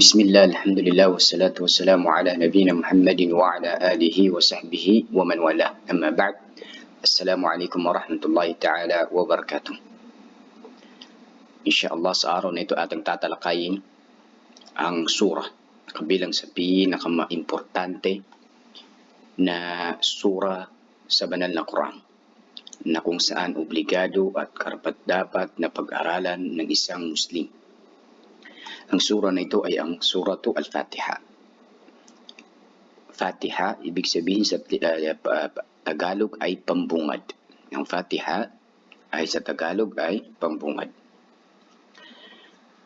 Bismillah, alhamdulillah, wassalatu wassalamu ala nabiyina Muhammadin wa ala alihi wa sahbihi wa man wala. Amma ba'd. Assalamualaikum warahmatullahi ta'ala wabarakatuh. InsyaAllah sa araw na ito ating tatalakayin ang surah kabilang sa pinaka-importante na surah sa banal na Quran, na kung saan obligado at karapat-dapat na pag-aralan ng isang Muslim. Ang surah na ito ay ang suratu Al-Fatiha. Fatiha, ibig sabihin sa Tagalog ay pambungad. Ang Fatiha ay sa Tagalog ay pambungad.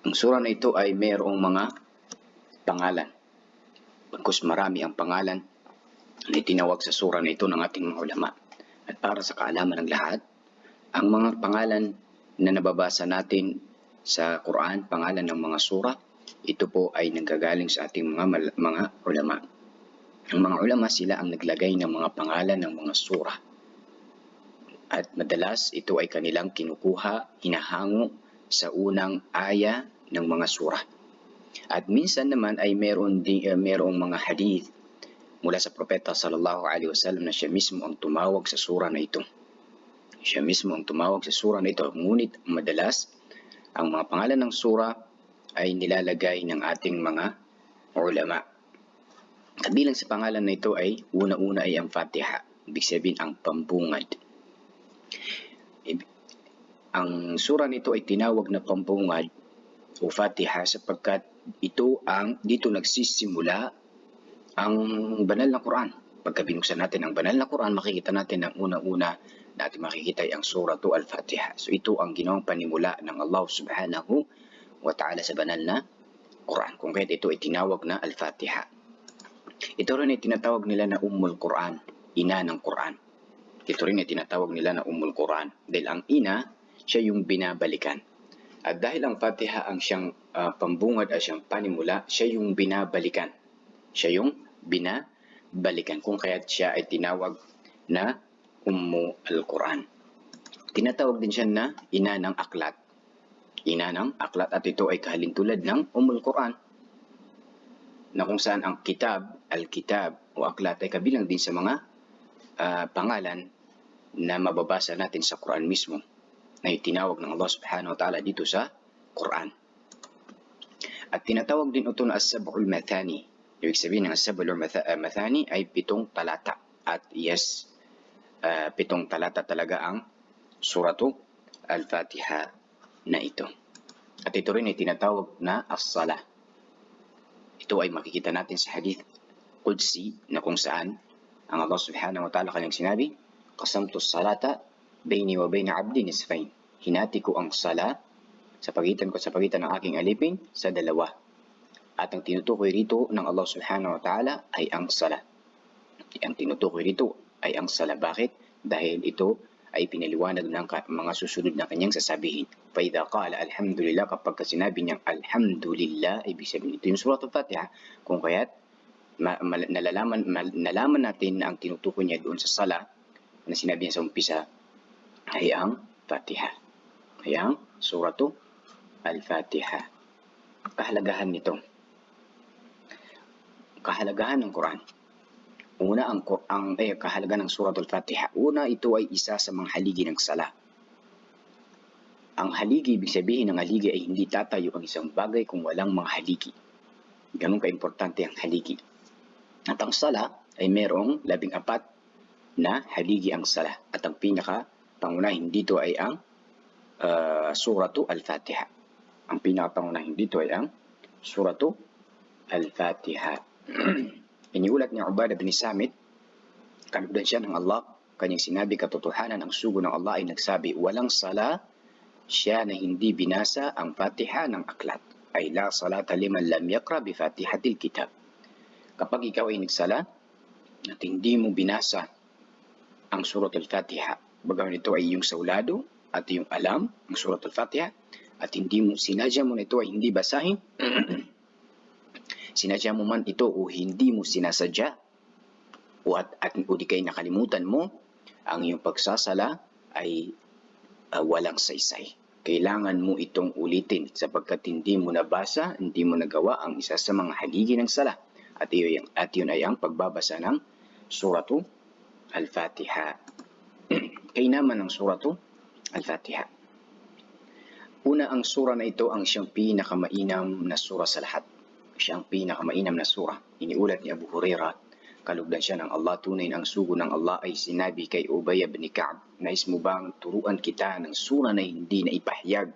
Ang surah na ito ay mayroong mga pangalan. Bagkus marami ang pangalan na itinawag sa surah na ito ng ating mga ulama. At para sa kaalaman ng lahat, ang mga pangalan na nababasa natin sa Quran, pangalan ng mga surah, ito po ay nanggagaling sa ating mga ulama. Ang mga ulama, sila ang naglagay ng mga pangalan ng mga surah. At madalas ito ay kanilang kinukuha, hinahango sa unang aya ng mga surah. At minsan naman ay mayroong mga hadith mula sa propeta sallallahu alaihi wasallam na siya mismo ang tumawag sa surah na ito. Siya mismo ang tumawag sa surah na ito. Ngunit madalas ang mga pangalan ng surah ay nilalagay ng ating mga ulama. Kabilang sa pangalan na ito ay una-una ay ang Fatiha. Ibig sabihin ang pambungad. Ang surah nito ay tinawag na pambungad o Fatiha sapagkat dito nagsisimula ang banal na Quran. Pagka binuksan natin ang banal na Quran, makikita natin ang una-una natin makikita ay ang suratu Al-Fatiha. So ito ang ginawang panimula ng Allah subhanahu wa ta'ala sa banal na Quran. Kung kaya ito ay tinawag na Al-Fatiha. Ito rin ay tinatawag nila na Ummul Quran, ina ng Quran. Ito rin ay tinatawag nila na Ummul Quran. Dahil ang ina, siya yung binabalikan. At dahil ang Fatiha ang siyang pambungad at siyang panimula, siya yung binabalikan. Siya yung binabalikan. Kung kaya siya ay tinawag na Ummu al-Quran. Tinatawag din siya na ina ng aklat. Ina ng aklat at ito ay kahalintulad ng Ummul Quran. Na kung saan ang kitab, al-kitab o aklat ay kabilang din sa mga pangalan na mababasa natin sa Quran mismo na itinawag ng Allah subhanahu wa ta'ala dito sa Quran. At tinatawag din ito na as-sab'ul mathani. Ibig sabihin ng as-sab'ul mathani ay 7 talata. At yes, 7 talata talaga ang suratu Al-Fatiha na ito. At ito rin ay tinatawag na as-salah. Ito ay makikita natin sa hadith Qudsi na kung saan ang Allah subhanahu wa ta'ala kanyang sinabi, qasamtu as-salata baini wa baina 'abdi nisfain. Hinati ko ang sala sa pagitan ng aking alipin sa dalawa. At ang tinutukoy rito ng Allah subhanahu wa ta'ala ay ang sala. Ang tinutukoy rito ay ang sala. Bakit? Dahil ito ay pinaliwanag ng mga susunod na kanyang sasabihin. فَإِذَا قَالَ alhamdulillah, kapag sinabi niyang alhamdulillah, ibig sabihin ito yung surat al-Fatiha. Kung kaya't nalaman natin na ang tinutukoy niya doon sa sala na sinabi niya sa umpisa ay ang Fatiha. Ay ang suratu al-Fatiha. Kahalagahan nito. Kahalagahan ng Quran. Una, ang kahalagahan ng suratul Fatiha. Una, ito ay isa sa mga haligi ng sala. Ang haligi, ibig sabihin ng haligi ay hindi tatayo ang isang bagay kung walang mga haligi. Ganun ka-importante ang haligi. At ang sala ay merong 14 na haligi ang sala. At ang pinaka-pangunahin dito ay ang suratu al-Fatiha. Ang pinaka-pangunahin dito ay ang suratu al-Fatiha. Iniulat ni Ubadah bin Samit, kanudan siya ng Allah, kanyang sinabi, katotohanan ang sugo ng Allah ay nagsabi, walang sala siya na hindi binasa ang Fatiha ng aklat. Ay la salata liman lam yaqra bi Fatihatil kitab. Kapag ikaw ay nagsala at hindi mo binasa ang surat al-Fatiha, bagaman ito ay iyong saulado at iyong alam ang surat al-Fatiha, at sinadya mo na ito ay hindi basahin, sinadya mo man ito o hindi mo sinasadya o di kay nakalimutan mo, ang iyong pagsasala ay walang saysay. kailangan mo itong ulitin sapagkat hindi mo nabasa, hindi mo nagawa ang isa sa mga haligi ng sala. At yun ay ang pagbabasa ng suratu Al-Fatiha. Kainaman ng suratu Al-Fatiha. Una, ang sura na ito ang siyang pinakamainam na sura sa lahat. Siyang pinakamainam na sura. Iniulat ni Abu Hurairah, kalugdan siya ng Allah, tunay na ang sugo ng Allah ay sinabi kay Ubay ibn Ka'b, nais mo bang turuan kita ng sura na hindi na ipahayag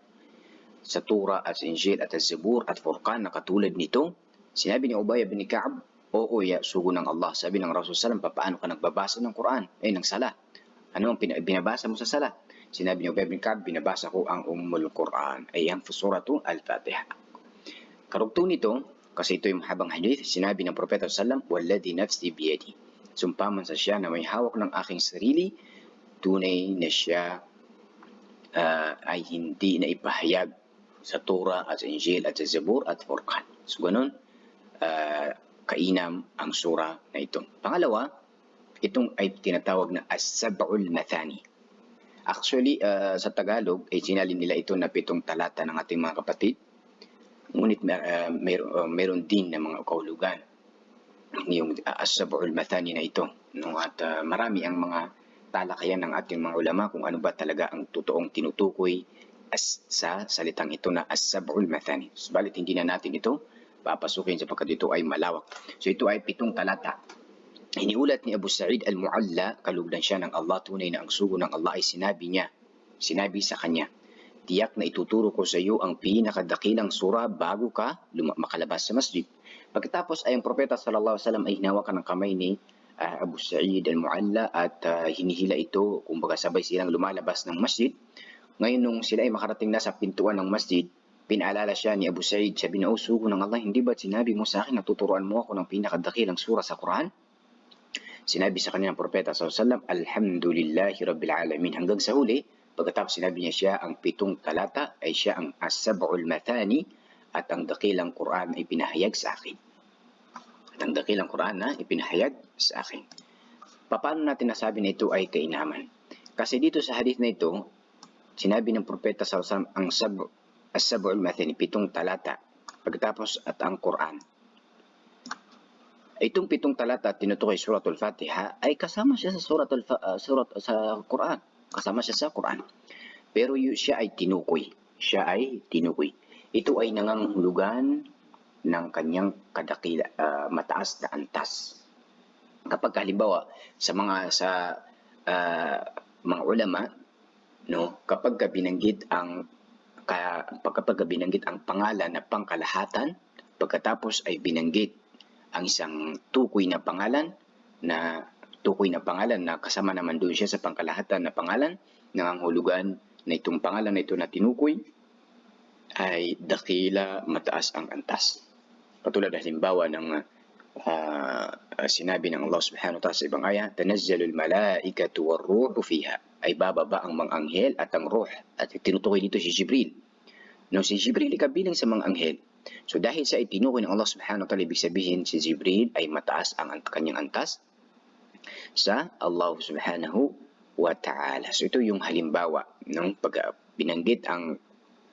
sa Torah at sa Injil at sa Zabur at Furqan na katulad nito? Sinabi ni Ubay ibn Ka'b, oo ya, sugo ng Allah. Sabi ng Rasul sallam, paano ka nagbabasa ng Quran? Ng sala. Ano ang binabasa mo sa sala? Sinabi ni Ubay ibn Ka'b, binabasa ko ang Quran, ay ang suratu Al-Fatiha. Karugtong nito, kasi ito yung mahabang hadith, sinabi ng Propeta sallam, walladhi nafsi biyadi, sumpaman sa siya na may hawak ng aking sarili, tunay na siya ay hindi na ipahayag sa Torah at sa Injil at sa Zabur at Furqan. So ganun, kainam ang sura na ito. Pangalawa, itong ay tinatawag na as-sab'ul mathani. Actually, sa Tagalog, ay sinalin nila ito na 7 talata ng ating mga kapatid. Ngunit mayroon din na mga kahulugan yung as-sab'ul mathani na ito. No? At marami ang mga talakayan ng ating mga ulama kung ano ba talaga ang totoong tinutukoy sa salitang ito na as-sab'ul mathani. Subalit hindi na natin ito papasukin sapagkat ito ay malawak. So ito ay 7 talata. Iniulat ni Abu Sa'id al-Mu'alla, kalugdan siya ng Allah, tunay na ang sugo ng Allah ay sinabi sa kanya, tiyak na ituturo ko sa iyo ang pinakadakilang sura bago ka makalabas sa masjid. Pagkatapos ay ang Propeta sallallahu alaihi wasallam ay hinawakan ng kamay ni Abu Sa'id al-Mu'alla at hinihila ito, kumbaga sabay silang lumalabas ng masjid. Ngayon nung sila ay makarating na sa pintuan ng masjid, pinaalala siya ni Abu Sa'id, sabi na, sugo ng Allah, hindi ba sinabi mo sa akin na tuturuan mo ako ng pinakadakilang sura sa Quran? Sinabi sa kanya ng Propeta sallallahu alaihi wasallam, alhamdulillahi rabbil alamin. Hanggang sa huli, pagkatapos sinabi niya siya ang 7 talata ay siya ang as-sab'ul mathani at ang dakilang Quran ay pinahayag sa akin. At ang dakilang Quran na ipinahayag sa akin. Paano natin nasabi na ito ay kainaman? Kasi dito sa hadith na ito, sinabi ng Propeta sallallahu alaihi wasallam ang as-sab'ul mathani, 7 talata. Pagkatapos at ang Quran. Itong 7 talata tinutukoy suratul Fatiha ay kasama siya sa sa Quran. Kasama siya sa Quran. Pero siya ay tinukoy. Ito ay nangangahulugan ng kanyang mataas na antas. Kapag halimbawa sa mga ulama, no, kapag binanggit ang pangalan na pangkalahatan, pagkatapos ay binanggit ang isang tukoy na pangalan na kasama naman doon siya sa pangkalahatan na pangalan, nangangahulugan na itong pangalan na ito na tinukoy ay dakila, mataas ang antas. Katulad halimbawa ng sinabi ng Allah subhanahu wa ta'ala sa ibang aya, tanazzalul malaikatu war-ruhu fiha, ay bababa ang mga anghel at ang ruh, at tinutukoy dito si Jibril. No, si Jibril ay kabilang sa mga anghel. So dahil sa itinukoy ng Allah subhanahu wa ta'ala, ibig sabihin si Jibril ay mataas ang kanyang antas sa Allah subhanahu wa ta'ala. So ito yung halimbawa ng pag binanggit ang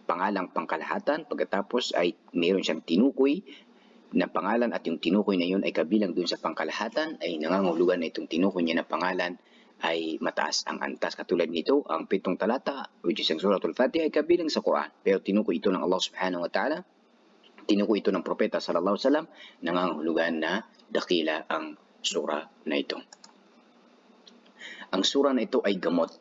pangalang pangkalahatan, pagkatapos ay mayroon siyang tinukoy na pangalan at yung tinukoy na yun ay kabilang dun sa pangkalahatan, ay nangangahulugan na itong tinukoy niya na pangalan ay mataas ang antas. Katulad nito, ang 7 talata, which is ang suratul Fatiha, ay kabilang sa Quran. Pero tinukoy ito ng Allah subhanahu wa ta'ala, tinukoy ito ng Propeta sallallahu alaihi wasallam, nangangahulugan na dakila ang sura na ito. Ang sura na ito ay gamot.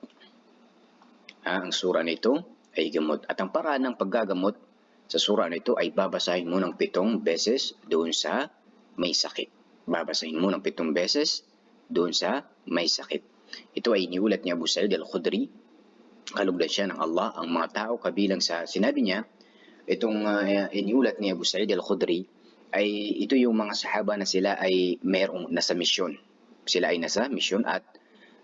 Ang sura na ito ay gamot. At ang paraan ng paggagamot sa sura na ito ay babasahin mo ng 7 beses doon sa may sakit. Babasahin mo ng 7 beses doon sa may sakit. Ito ay iniulat ni Abu Sa'id al-Khudri, kalugdan siya ng Allah, ang mga tao kabilang sa sinabi niya, itong iniulat ni Abu Sa'id al-Khudri ay ito yung mga sahaba na sila ay mayroong nasa misyon. Sila ay nasa misyon at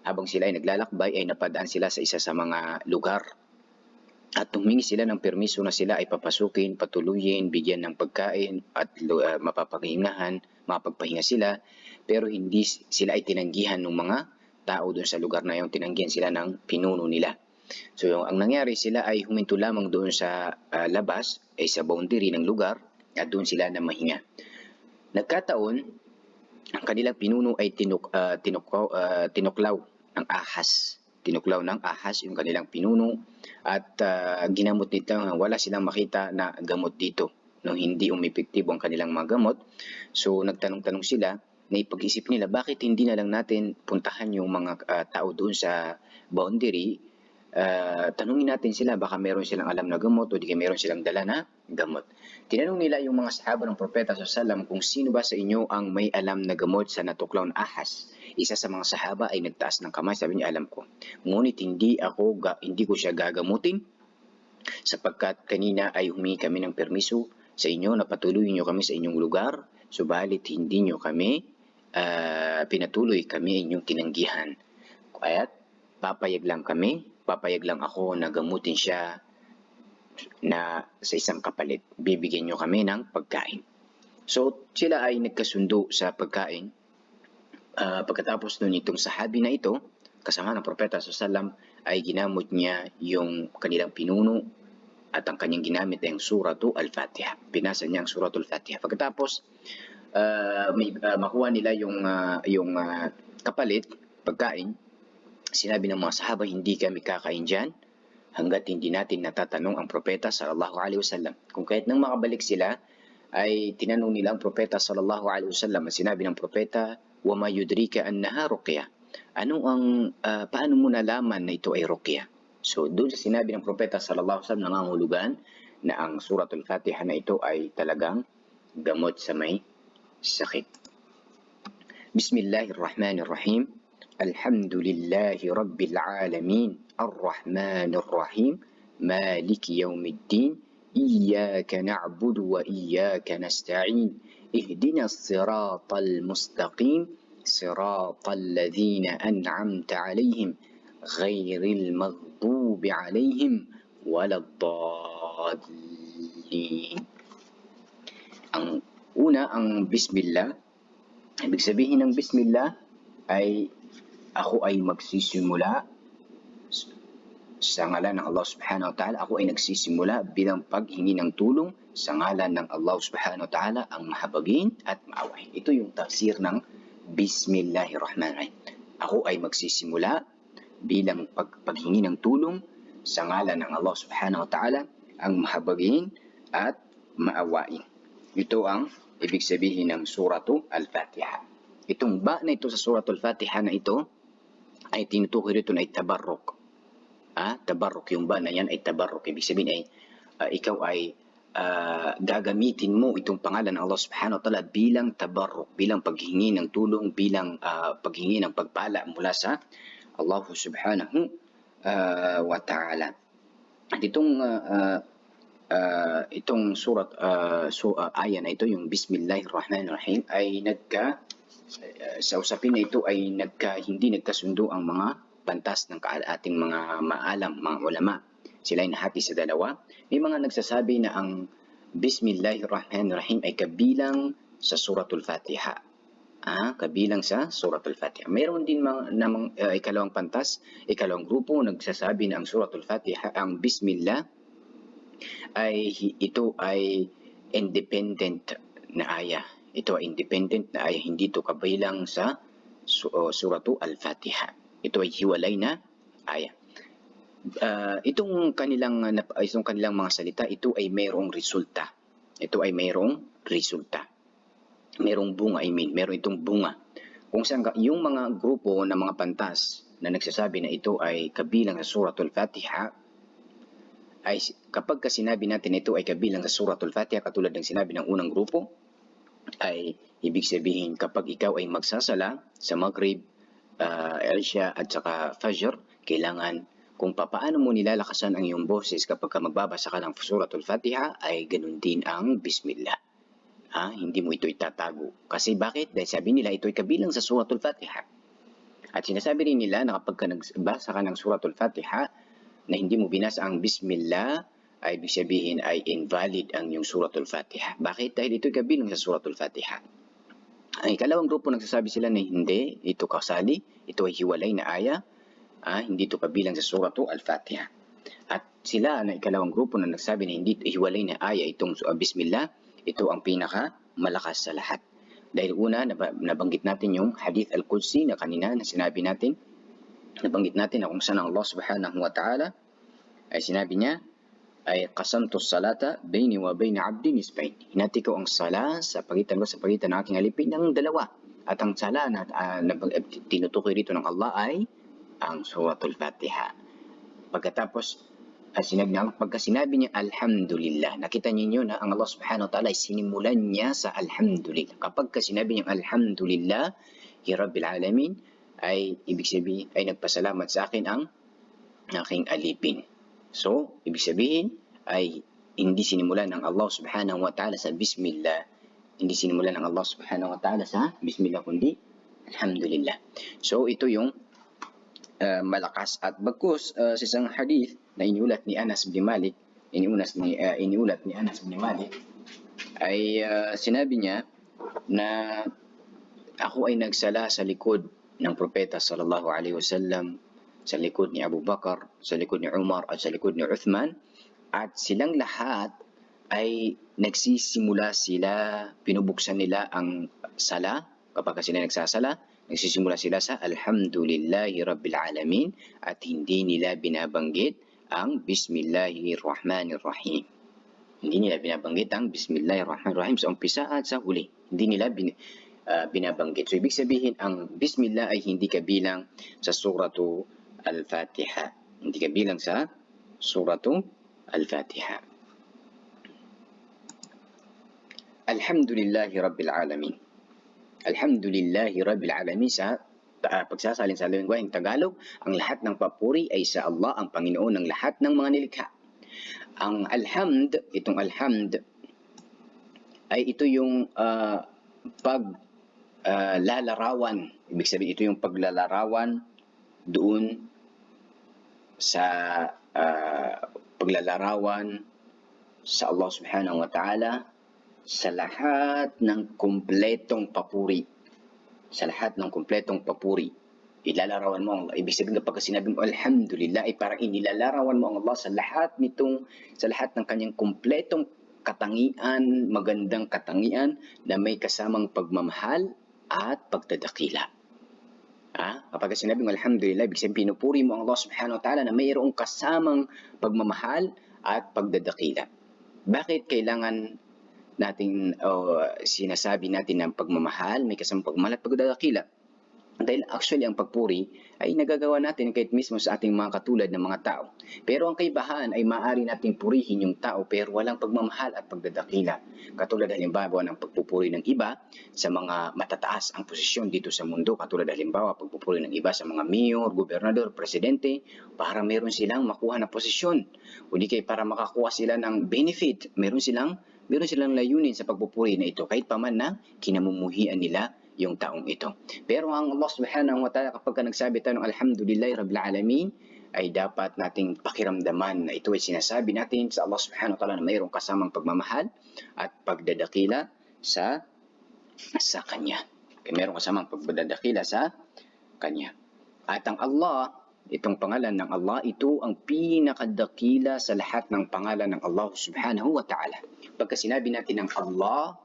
habang sila ay naglalakbay ay napadaan sila sa isa sa mga lugar. At humingi sila ng permiso na sila ay papasukin, patuluyin, bigyan ng pagkain at mapagpahinga sila. Pero hindi sila ay tinanggihan ng mga tao doon sa lugar na yung tinanggihan sila ng pinuno nila. So ang nangyari, sila ay huminto lamang doon sa labas, ay sa boundary ng lugar, at doon sila na mahinga. Nagkataon, ang kanilang pinuno ay tinuklaw ng ahas. Tinuklaw ng ahas yung kanilang pinuno at ginamot nito. Wala silang makita na gamot dito. No, hindi umepektibo ang kanilang mga gamot. So nagtanong-tanong sila, naipag-isip nila, bakit hindi na lang natin puntahan yung mga tao doon sa boundary, tanungin natin sila, baka meron silang alam na gamot o di kaya meron silang dala na gamot. Tinanong nila yung mga sahaba ng propeta sallallahu kung sino ba sa inyo ang may alam na gamot sa natuklaw na ahas. Isa sa mga sahaba ay nagtaas ng kamay, sabi niya, alam ko. Ngunit hindi ko siya gagamutin sapagkat kanina ay humingi kami ng permiso sa inyo na patuloy niyo kami sa inyong lugar, subalit hindi niyo kami pinatuloy, kami inyong tinanggihan. At papayag lang ako na gamutin siya na sa isang kapalit. Bibigyan niyo kami ng pagkain. So sila ay nagkasundo sa pagkain. Pagkatapos nun, itong sahabi na ito, kasama ng propeta sallallahu ay ginamot niya yung kanilang pinuno at ang kanyang ginamit ay yung suratu al-Fatiha. Binasa niya ang suratu al-Fatiha. Pagkatapos, makuha nila yung kapalit, pagkain. Sinabi ng mga sahaba, hindi kami kakain dyan hanggat hindi natin natatanong ang propeta sallallahu alaihi wasallam. Kung kahit nang makabalik sila, ay tinanong nila ang propeta sallallahu alaihi wasallam. Sinabi ng propeta, wa ma yudrika annaha ruqya. Paano mo nalaman na ito ay ruqya? So doon sa sinabi ng propeta sallallahu alaihi wasallam, nangangahulugan na ang suratul Fatiha na ito ay talagang gamot sa may sakit. Bismillahirrahmanirrahim. Alhamdulillahi rabbil alamin. Arrahmanir rahim. Maliki yawmiddin. Iyyaka na'budu wa iyyaka nasta'in. Ihdinas siratal mustaqim. Siratal ladzina an'amta 'alaihim ghairil maghdubi 'alaihim waladdallin. Ang una, ang bismillah. Ibig sabihin ng bismillah ay ako ay magsisimula sa ngalan ng Allah subhanahu wa ta'ala. Ako ay nagsisimula bilang paghingi ng tulong sa ngalan ng Allah subhanahu wa ta'ala, ang mahabagin at maawain. Ito yung tafsir ng Bismillahirrahmanirrahim. Ako ay magsisimula bilang paghingi ng tulong sa ngalan ng Allah subhanahu wa ta'ala, ang mahabagin at maawain. Ito ang ibig sabihin ng suratu al-Fatiha. Itong ba na ito sa suratul Fatiha na ito ay tinutukoy rito na tabarruk. Tabarruk, yung ba na yan ay tabarruk. Ibig sabihin ay ikaw ay gagamitin mo itong pangalan ng Allah subhanahu wa ta'ala bilang tabarruk, bilang paghingi ng tulong, bilang paghingi ng pagpala mula sa Allah subhanahu wa ta'ala. At itong surat, aya na ito, yung Bismillahirrahmanirrahim, ay sa usapin na ito ay hindi nagkasundo ang mga pantas ng ating mga maalam, mga ulama. Sila ay nahati sa dalawa. May mga nagsasabi na ang Bismillahirrahmanirrahim ay kabilang sa suratul Fatiha. Kabilang sa suratul Fatiha. Mayroon din namang ikalawang pantas, ikalawang grupo nagsasabi na ang suratul Fatiha, ang Bismillah, ito ay independent na aya. Ito ay independent na aya, hindi ito kabilang sa suratu al-Fatiha. Ito ay hiwalay na aya. Itong kanilang mga salita, ito ay mayroong resulta. Ito ay mayroong resulta. Mayroong bunga, meron itong bunga. Kung saan yung mga grupo ng mga pantas na nagsasabi na ito ay kabilang sa suratul Fatiha, ay kapag sinabi natin ito ay kabilang sa suratul Fatiha, katulad ng sinabi ng unang grupo, ay ibig sabihin kapag ikaw ay magsasala sa Maghrib, Isha at saka Fajr, kailangan kung paano mo nilalakasan ang iyong boses kapag magbabasa ka ng suratul Fatiha, ay ganun din ang Bismillah. Hindi mo ito itatago. Kasi bakit? Dahil sabi nila ito ay kabilang sa suratul Fatiha. At sinasabi rin nila na kapag nagbasa ka ng suratul Fatiha na hindi mo binasa ang Bismillah, ay ibig sabihin ay invalid ang iyong suratul Fatiha. Bakit? Dahil ito ay kabilang sa suratul Fatiha. Ang ikalawang grupo nagsasabi sila na hindi, ito kasali, ito ay hiwalay na aya. Hindi ito kabilang sa suratu Al-Fatiha. At sila na ikalawang grupo na nagsabi na hindi hiwalay na aya itong Bismillah, ito ang pinaka malakas sa lahat. Dahil una, nabanggit natin yung Hadith Al-Qudsi na kanina na sinabi natin, nabanggit natin na kung saan Allah subhanahu wa ta'ala ay sinabi niya, ay qasamtu salata baini wa baina abdi nisbain. Hinati ko ang sala sa pagitan ko sa pagitan ng aking alipin ng dalawa. At ang sala na tinutukoy rito ng Allah ay ang suratul Fatiha. Pagkatapos, pagka sinabi niya Alhamdulillah, nakita niyo na ang Allah subhanahu wa ta'ala ay sinimulan niya sa Alhamdulillah. Kapag sinabi niya Alhamdulillah, Ya Rabbil Alamin, ay ibig sabihin ay nagpasalamat sa akin ang aking alipin. So, ibig sabihin ay hindi sinimulan ng Allah subhanahu wa ta'ala sa Bismillah. Hindi sinimulan ng Allah subhanahu wa ta'ala sa Bismillah, kundi Alhamdulillah. So, ito yung malakas. At bagkus sa isang hadith na iniulat ni Anas bin Malik, iniulat ni Anas bin Malik, ay sinabi niya na ako ay nagsala sa likod ng propeta sallallahu alaihi wasallam, sa likod ni Abu Bakar, sa likod ni Umar, at sa likod ni Uthman, at silang lahat ay nagsisimula sila, pinubuksan nila ang sala, kapag sila nagsasala, nagsisimula sila sa Alhamdulillahi Rabbil Alamin at hindi nila binabanggit ang Bismillahirrahmanirrahim. Hindi nila binabanggit ang Bismillahirrahmanirrahim sa umpisa at sa huli. Hindi nila binabanggit. So, ibig sabihin, ang Bismillah ay hindi kabilang sa suratu Al-Fatiha. Hindi kabilang sa suratu Al-Fatiha. Alhamdulillahi Rabbil Alamin. Alhamdulillahi Rabbil Alamin sa pagsasalin sa lingwaheng Tagalog, ang lahat ng papuri ay sa Allah, ang Panginoon ng lahat ng mga nilikha. Ang alhamd, itong alhamd, ay ito yung paglalarawan. Ibig sabihin, ito yung paglalarawan doon sa paglalarawan sa Allah subhanahu wa ta'ala sa lahat ng kumpletong papuri. Sa lahat ng kumpletong papuri. Ilalarawan mo ang Allah. Ibig sabihin kapag sinabi mo Alhamdulillah, ay parang inilalarawan mo ang Allah sa lahat ng kanyang kumpletong katangian, magandang katangian na may kasamang pagmamahal at pagdadakila. Kapag sinabi mo Alhamdulillah, ibig sabihin pinupuri mo ang Allah subhanahu wa ta'ala na mayroong kasamang pagmamahal at pagdadakila. Bakit kailangan natin sinasabi natin ng pagmamahal, may kasamang pagmamahal at pagdadakila? Dahil actually ang pagpuri ay nagagawa natin kahit mismo sa ating mga katulad ng mga tao. Pero ang kaibahan ay maaari nating purihin yung tao pero walang pagmamahal at pagdadakila. Katulad halimbawa ng pagpupuri ng iba sa mga matataas ang posisyon dito sa mundo. Katulad halimbawa pagpupuri ng iba sa mga mayor, gobernador, presidente para meron silang makuha na posisyon. O di kaya para makakuha sila ng benefit. Meron silang layunin sa pagpupuri na ito kahit paman na kinamumuhian nila yung taong ito. Pero ang Allah subhanahu wa ta'ala kapag nagsabi tayo ng Alhamdulillahi Rabbil Alamin ay dapat nating pakiramdaman na ito ay sinasabi natin sa Allah subhanahu wa ta'ala na mayroong kasamang pagmamahal at pagdadakila sa Kanya. Kaya mayroong kasamang pagdadakila sa Kanya. At ang Allah, itong pangalan ng Allah, ito ang pinakadakila sa lahat ng pangalan ng Allah subhanahu wa ta'ala. Pagka sinabi natin ng Allah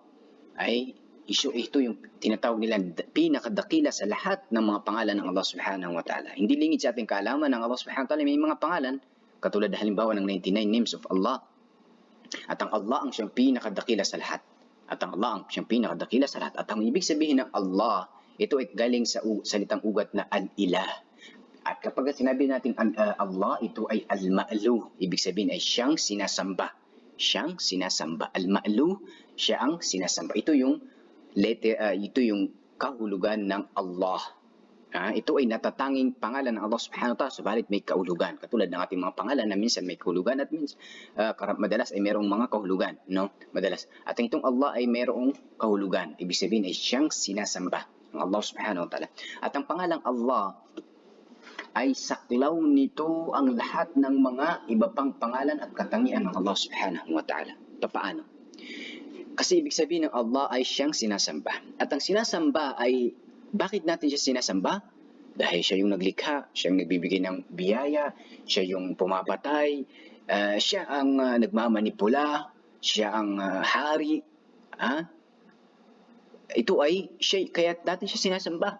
ay ito yung tinatawag nila pinakadakila sa lahat ng mga pangalan ng Allah subhanahu wa ta'ala. Hindi lingid sa ating kaalaman ng Allah subhanahu wa ta'ala may mga pangalan, katulad halimbawa ng 99 names of Allah. At ang Allah ang siyang pinakadakila sa lahat. At ang ibig sabihin ng Allah, ito ay galing sa salitang ugat na al-ilah. At kapag sinabi natin Allah, ito ay al-ma'lu. Ibig sabihin ay siyang sinasamba. Al-ma'lu, siya ang sinasamba. Ito yung kahulugan ng Allah. Ito ay natatanging pangalan ng Allah subhanahu wa ta'ala, subalit may kahulugan. Katulad ng ating mga pangalan na minsan may kahulugan at minsan madalas ay mayroong mga kahulugan. Madalas. At itong Allah ay mayroong kahulugan. Ibig sabihin ay siyang sinasamba ng Allah subhanahu wa ta'ala. At ang pangalang Allah ay saklaw nito ang lahat ng mga iba pang pangalan at katangian ng Allah subhanahu wa ta'ala. Paano? Kasi ibig sabihin ng Allah ay siyang sinasamba. At ang sinasamba ay, bakit natin siya sinasamba? Dahil siya yung naglikha, siya yung nagbibigay ng biyaya, siya yung pumapatay, siya ang nagmamanipula, siya ang hari. Ito ay siya, kaya natin siya sinasamba.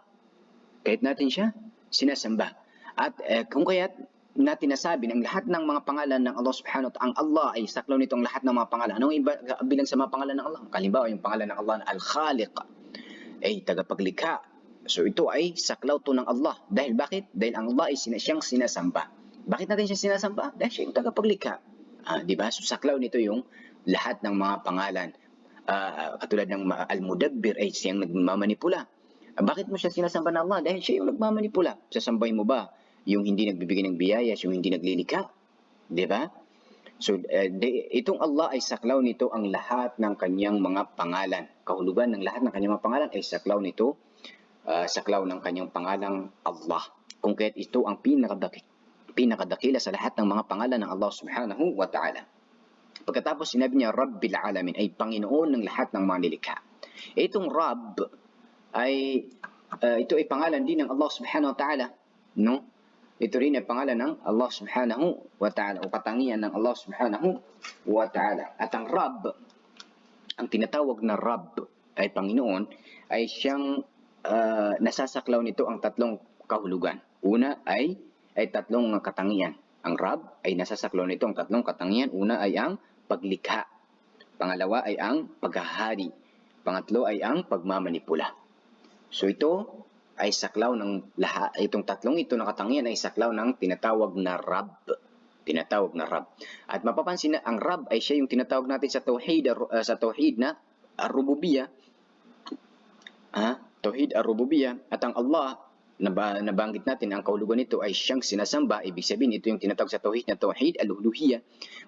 Kahit natin siya sinasamba. At kung kaya natin nasabi ng lahat ng mga pangalan ng Allah subhanahu wa ta'ala, ang Allah ay saklaw nitong lahat ng mga pangalan. Anong iba bilang sa mga pangalan ng Allah? Halimbawa, yung pangalan ng Allah na Al-Khaliq, ay tagapaglikha. So ito ay saklaw to ng Allah. Dahil bakit? Dahil ang Allah ay siyang sinasamba. Bakit natin siya sinasamba? Dahil siya yung tagapaglikha. Diba? So saklaw nito yung lahat ng mga pangalan. Katulad ng Al-Mudabbir ay siyang nagmamanipula. Bakit mo siya sinasamba ng Allah? Dahil siya yung nagmamanipula. Sasambahin mo ba yung hindi nagbibigay ng biyaya, yung hindi naglilikha? Diba? So, itong Allah ay saklaw nito ang lahat ng kanyang mga pangalan. Kahulugan ng lahat ng kanyang mga pangalan ay saklaw nito, saklaw ng kanyang pangalang Allah. Kung kaya't ito ang pinakadakila sa lahat ng mga pangalan ng Allah subhanahu wa ta'ala. Pagkatapos sinabi niya, Rabbil Alamin, ay Panginoon ng lahat ng mga nilikha. Itong Rabb ay, ito ay pangalan din ng Allah subhanahu wa ta'ala. No? Ito rin ay pangalan ng Allah subhanahu wa ta'ala o katangian ng Allah subhanahu wa ta'ala. At ang Rabb, ang tinatawag na Rabb ay Panginoon, ay siyang nasasaklaw nito ang tatlong kahulugan. Una ay tatlong katangian. Ang Rabb ay nasasaklaw nito ang tatlong katangian. Una ay ang paglikha. Pangalawa ay ang paghahari. Pangatlo ay ang pagmamanipula. So ito ay saklaw ng lahat. Itong tatlong ito na katangian ay saklaw ng tinatawag na Rabb. Tinatawag na Rabb. At mapapansin na ang Rabb ay siya yung tinatawag natin sa tauhid na ar-rububiyya. Tauhid ar-rububiyya. At ang Allah, nabanggit natin, ang kahulugan nito ay siyang sinasamba. Ibig sabihin, ito yung tinatawag sa tauhid na tauhid al-uluhiyya.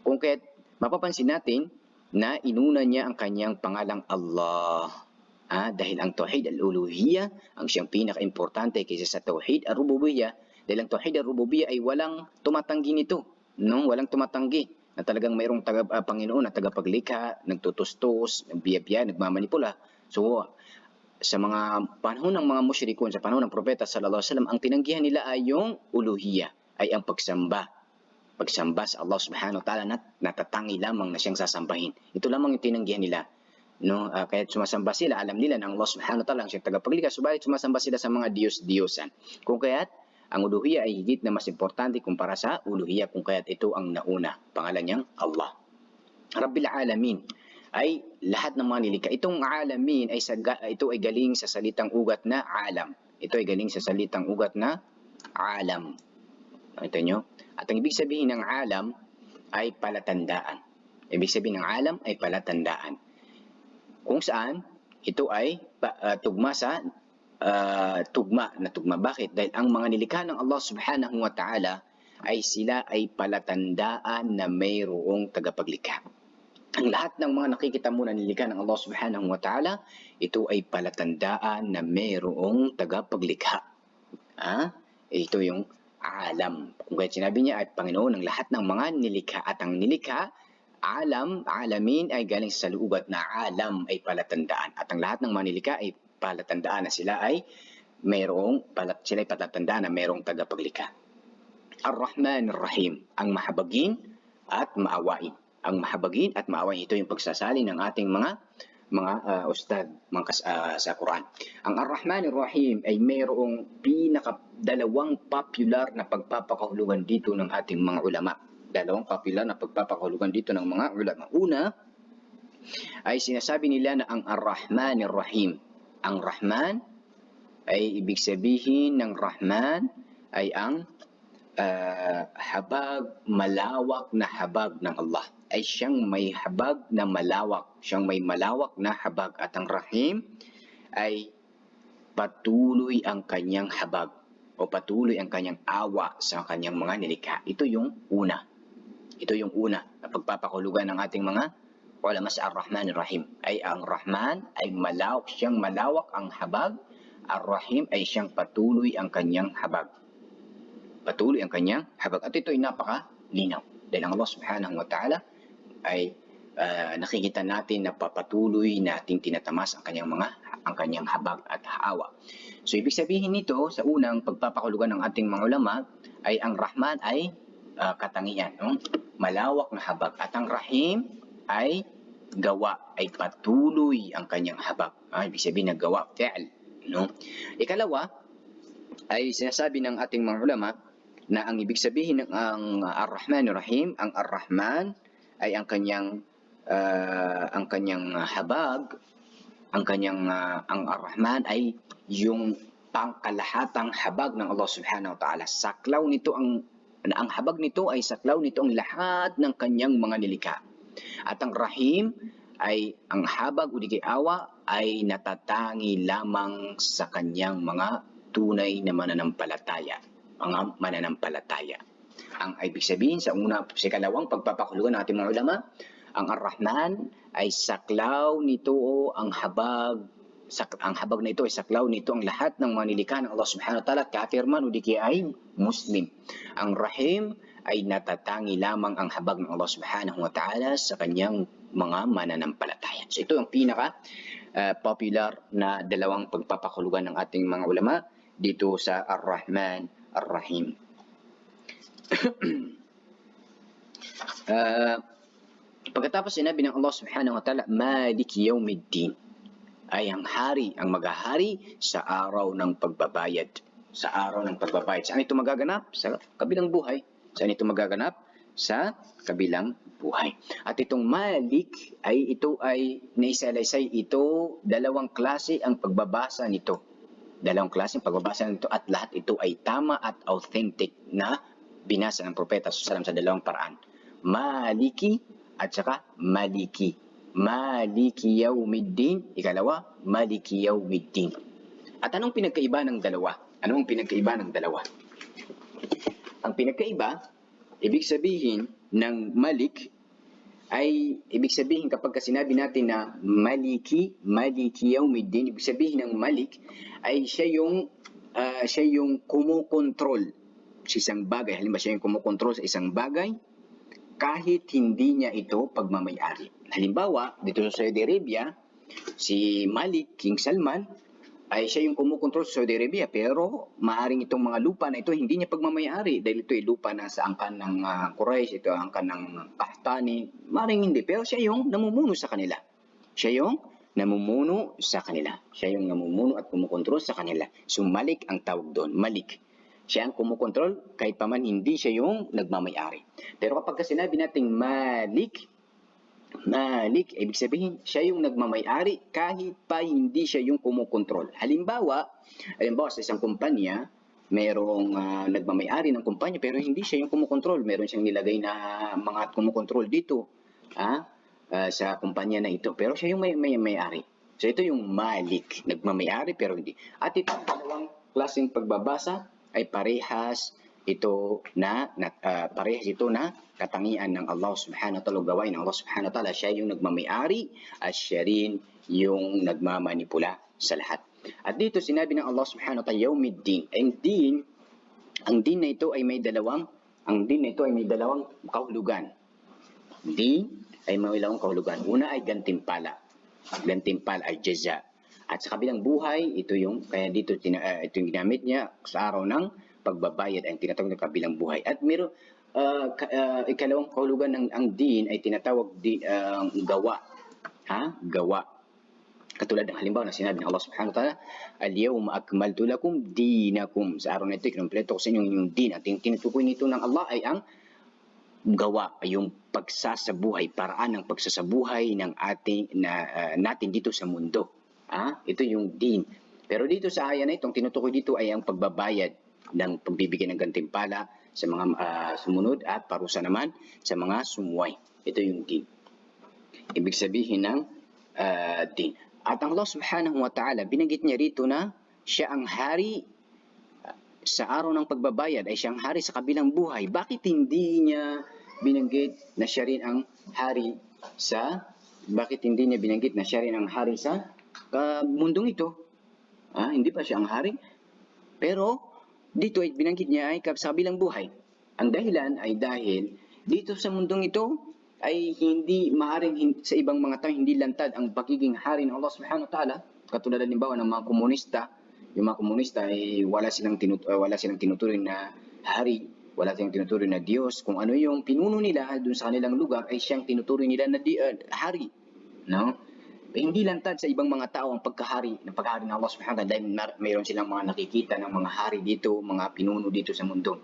Kung kaya mapapansin natin na inuna niya ang kanyang pangalang Allah. Dahil ang tauhid al-uluhiyya ang siyang pinaka-importante kaysa sa tauhid ar-rububiyya. Dahil ang tauhid ar-rububiyya ay walang tumatanggi nito. No? Walang tumatanggi na talagang mayroong Panginoon na tagapaglikha, nagtutustos, nagbiyabiya, nagmamanipula. So, sa mga panahon ng mga musyrikon, sa panahon ng propeta sallallahu alaihi wasallam, ang tinanggihan nila ay yung uluhiyya, ay ang pagsamba. Pagsamba sa Allah subhanahu wa ta'ala na natatangi lamang na siyang sasambahin. Ito lamang yung tinanggihan nila. No, kaya sumasamba sila, alam nila na Allah subhanahu wa ta'ala ang siyang tagapaglikha, subalit sumasamba sila sa mga Diyos-Diyosan. Kung kaya't ang uluhiyya ay higit na mas importante kumpara sa uluhiyya, kung kaya't ito ang nauna, pangalan niyang Allah. Rabbil Alamin ay lahat ng mga nilikha. Itong alamin ay ito ay galing sa salitang ugat na alam. Ito ay galing sa salitang ugat na alam. Ito nyo? At ang ibig sabihin ng alam ay palatandaan. Ibig sabihin ng alam ay palatandaan. Kung saan ito ay tugma sa tugma. Bakit? Dahil ang mga nilikha ng Allah subhanahu wa ta'ala ay sila ay palatandaan na mayroong tagapaglikha. Ang lahat ng mga nakikita mo na nilikha ng Allah subhanahu wa ta'ala, ito ay palatandaan na mayroong tagapaglikha. Ito yung alam. Kung kaya sinabi niya ay Panginoon ng lahat ng mga nilikha. At ang nilikha, alamin ay galing sa luugat na alam ay palatandaan. At ang lahat ng mga nilikha ay palatandaan na sila ay palatandaan na mayroong tagapaglikha. Ar-Rahman Ar-Rahim, ang mahabagin at maawain. Ang mahabagin at maawain, ito yung pagsasali ng ating mga ustad sa Quran. Ang Ar-Rahman Ar-Rahim ay mayroong dalawang popular na pagpapakahulugan dito ng ating mga ulama. Dalawang popular na pagpapakahulugan dito ng mga ulama. Una ay sinasabi nila na ang Ar-Rahman Ar-Rahim. Ang Rahman ay ibig sabihin ng Rahman ay ang habag, malawak na habag ng Allah. Ay siyang may habag na malawak. Siyang may malawak na habag. At ang Rahim ay patuloy ang kanyang habag o patuloy ang kanyang awa sa kanyang mga nilikha. Ito yung una. Ito yung una na pagpapakahulugan ng ating mga ulama sa Ar-Rahman Ar-Rahim. Ay ang Rahman ay malawak, siyang malawak ang habag. Ar-Rahim ay siyang patuloy ang kanyang habag. Patuloy ang kanyang habag. At ito ay napakalinaw. Dahil ang Allah subhanahu wa ta'ala ay nakikita natin na papatuloy nating tinatamas ang kanyang habag at hawa. So ibig sabihin nito sa unang pagpapakahulugan ng ating mga ulama ay ang Rahman ay katangian, no? Malawak na habag, at ang Rahim ay gawa, ay patuloy ang kanyang habag. Ibig sabihin na gawa, fi'al, no? Ikalawa ay sinasabi ng ating mga ulama na ang ibig sabihin ng ang Ar-Rahman Ar-Rahim, ang Ar-Rahman ay ang kanyang habag, ang Ar-Rahman ay yung pangkalahatang habag ng Allah Subhanahu wa Ta'ala. Saklaw nito ang habag nito ay saklaw nito ang lahat ng kanyang mga nilikha. At ang Rahim ay ang habag o di awa ay natatangi lamang sa kanyang mga tunay na mananampalataya, mga mananampalataya. Ang ibig sabihin sa ikalawang pagpapakahulugan ng ating mga ulama, ang Ar-Rahman ay saklaw nito ang habag na ito ay saklaw nito ang lahat ng mga nilikha ng Allah Subhanahu wa Ta'ala, kafir man o di kaya ay Muslim. Ang Rahim ay natatangi lamang ang habag ng Allah Subhanahu wa Ta'ala sa kanyang mga mananampalataya. So ito ang pinaka popular na dalawang pagpapakahulugan ng ating mga ulama dito sa Ar-Rahman Ar-Rahim. Pagkatapos sinabi ng Allah Subhanahu wa Ta'ala, Maliki Yawmiddin, ay ang hari, ang maghahari sa araw ng pagbabayad. Sa araw ng pagbabayad. Saan ito magaganap? Sa kabilang buhay. Saan ito magaganap? Sa kabilang buhay. At itong Malik ito ay naisalaysay ito, dalawang klase ang pagbabasa nito. Dalawang klase ang pagbabasa nito at lahat ito ay tama at authentic na binasa ng Propeta sallallahu alaihi wasallam sa dalawang paraan. Maliki at saka Maliki. Maliki Yawmiddin, ikalawa, Maliki Yawmiddin. At anong pinagkaiba ng dalawa? Anong pinagkaiba ng dalawa? Ang pinagkaiba, ibig sabihin ng Malik ay, ibig sabihin kapag sinabi natin na Maliki Yawmiddin, ibig sabihin ng Malik ay siya yung kumukontrol sa isang bagay. Halimbawa, siya yung kumukontrol sa isang bagay kahit hindi niya ito pagmamayari. Halimbawa, dito sa Saudi Arabia, si Malik, King Salman, ay siya yung kumukontrol sa Saudi Arabia, pero maaring itong mga lupa na ito hindi niya pagmamayari dahil ito ay lupa na sa angkan ng Quraysh, ito ang angkan ng Qahtani, maaring hindi, pero siya yung namumuno sa kanila. Siya yung namumuno sa kanila. Siya yung namumuno at kumukontrol sa kanila. So Malik ang tawag doon, Malik. Siya ang kumukontrol kahit pa man hindi siya yung nagmamayari. Pero kapag sinabi nating Malik, ibig sabihin siya yung nagmamayari kahit pa hindi siya yung kumukontrol. Halimbawa sa isang kumpanya, mayroong nagmamayari ng kumpanya pero hindi siya yung kumukontrol. Meron siyang nilagay na mga kumukontrol dito sa kumpanya na ito. Pero siya yung may-ari. So ito yung Malik, nagmamayari pero hindi. At ito ang dalawang klaseng pagbabasa ay parehas ito na katangian ng Allah Subhanahu wa Ta'ala, gawain ng Allah Subhanahu wa Ta'ala. Siya yung nagmamayari at siya rin yung nagmamanipula sa lahat. At dito sinabi ng Allah Subhanahu wa Ta'ala, Yawmiddin. Ang din na ito ay may dalawang kahulugan. Din ay may dalawang kahulugan. Una ay gantimpala. Gantimpala ay jaza. At sa kabilang buhay, kaya dito ito yung ginamit niya sa araw ng pagbabayad ay tinatawag na kabilang buhay. At meron ikalawang kahulugan ng ang din ay tinatawag gawa. Gawa. Katulad ng halimbawa na sinabi ng Allah Subhanahu wa Ta'ala, Al-yawma akmaltu lakum dinakum. Sa araw na ito, kinumpleto ko sa inyo yung din. At yung tinutukoy nito ng Allah ay ang gawa, ay yung pagsasabuhay, paraan ng pagsasabuhay ng natin dito sa mundo. Ito yung din. Pero dito sa aya na itong tinutukoy dito ay ang pagbabayad ng pagbibigay ng gantimpala sa mga sumunod at parusa naman sa mga sumuway. Ito yung din. Ibig sabihin ng din. At ang Allah Subhanahu wa Ta'ala, binanggit niya rito na siya ang hari sa araw ng pagbabayad, ay siyang hari sa kabilang buhay. Bakit hindi niya binanggit na siya rin ang hari sa mundong ito? Hindi pa siya ang hari. Pero dito ay binanggit niya ay sa kabilang buhay. Ang dahilan ay dahil dito sa mundong ito, ay hindi maaring sa ibang mga tao hindi lantad ang pagiging hari ng Allah Subhanahu wa Ta'ala. Katulad halimbawa ng mga komunista, yung mga komunista ay wala silang tinuturing na hari, wala silang tinuturing na Diyos. Kung ano yung pinuno nila doon sa kanilang lugar ay siyang tinuturing nila na hari, no? Hindi lantad sa ibang mga tao ang pagkahari ng Allah Subhanahu wa Ta'ala dahil mayroon silang mga nakikita ng mga hari dito, mga pinuno dito sa mundo.